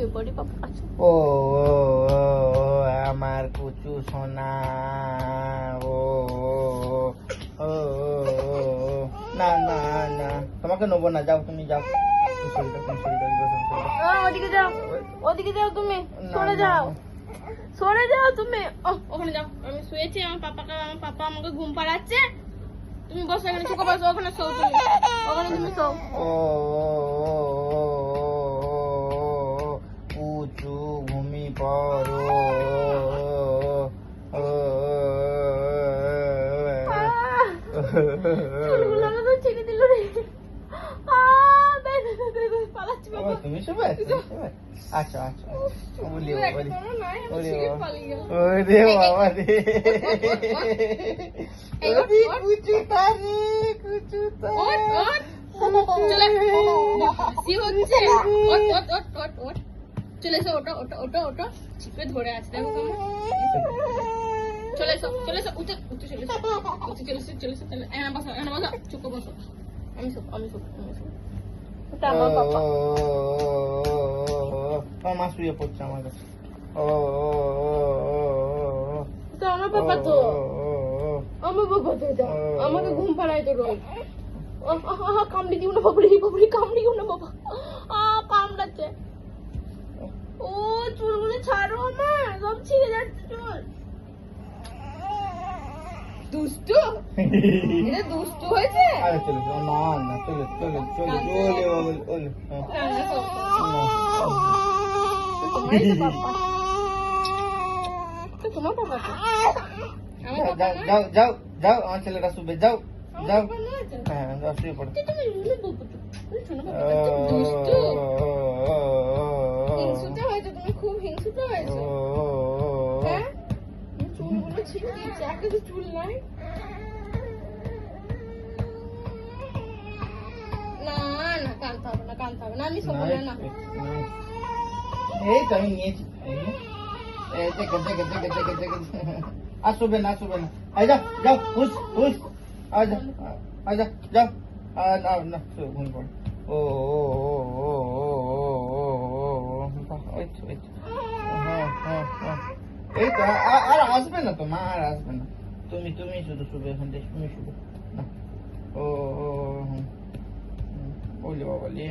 শুয়ে পড়ি পাপার কাছে। ও আমার কুচু সোনা, ও ও না না না, তোমাকে নেবো না, যাও তুমি যাও। ওদিকে যাও, ওদিকে যাও, তুমি সরে যাও, সরে যাও তুমি। ওখানে যাও, আমি শুয়েছি, আমার পাপা আমাকে ঘুম পাড়াচ্ছে। তুমি বসো এখানে, চুকো বসো, ওখানে শো তুমি, ওখানে তুমি শো। ও কুচু ঘুমি পড়ো, চুলগুলো আমাকে ছেড়ে দিল রে। পালাচ্ছি বাবা। তুমি শুবে? আচ্ছা আচ্ছা, বলি বলি ওরে বাবা রে, কুচুটা রে, কুচুটা। চলে হাসি হচ্ছে। চলে এসো, ওটা ওটা ওটা ওটা চিপে ধরে আছে, দেখো কেমন। চলে এসো, চলে এসো, উঠে উঠে চলে এসো, উঠে চলে এসো, চলে এসো, চলে এখানে বসো, এখানে বসো, চুপ বসো। আমি সব ওটা আমার পাপা। মা শুয়ে পড়ছে আমার কাছে। তো আমার পাপা তো, আমার বাবা তো এটা, আমাকে ঘুম পাড়ায় তো রোজ। কামড়ে দিও না বাবুরে, বাবুরে কামড়ে দিও না বাবা, কামড়াচ্ছে। ও চুলগুলো ছাড়ো আমার, সব ছিঁড়ে যাচ্ছে চুল। দুষ্টু, এটা দুষ্টু হয়েছে। আরে চলে না না, চলে চলে চলে চলে তোমার পাপা তো, যাও যাও যাও, আমার ছেলেটা শুবে, যাও যাও। হ্যাঁ যাও, শুয়ে পড়ো। দুষ্টু হিংসুটে হয়েছে, তুমি খুব হিংসুটে হয়েছে। হ্যাঁ, চুলগুলো ছিঁড়ে দিয়েছে, একটা তো চুল নাই। না না, কাঁদতে হবে না, কাঁদতে হবে না, আমি শোবো না। এই তো আমি নিয়েছি, আর শুবে না, শুবে না। আই যাও যাও, হুস হুস, আজা আজা যাও, না না, ঘুম পড়ে। ও এই তো এই তো, হ্যাঁ হ্যাঁ হ্যাঁ, এই তো। আর আসবে না তো মা, আর আসবে না। তুমি তুমি শুধু শুবে এখান থেকে, তুমি শুবে না। ও ওলে বাবা লে।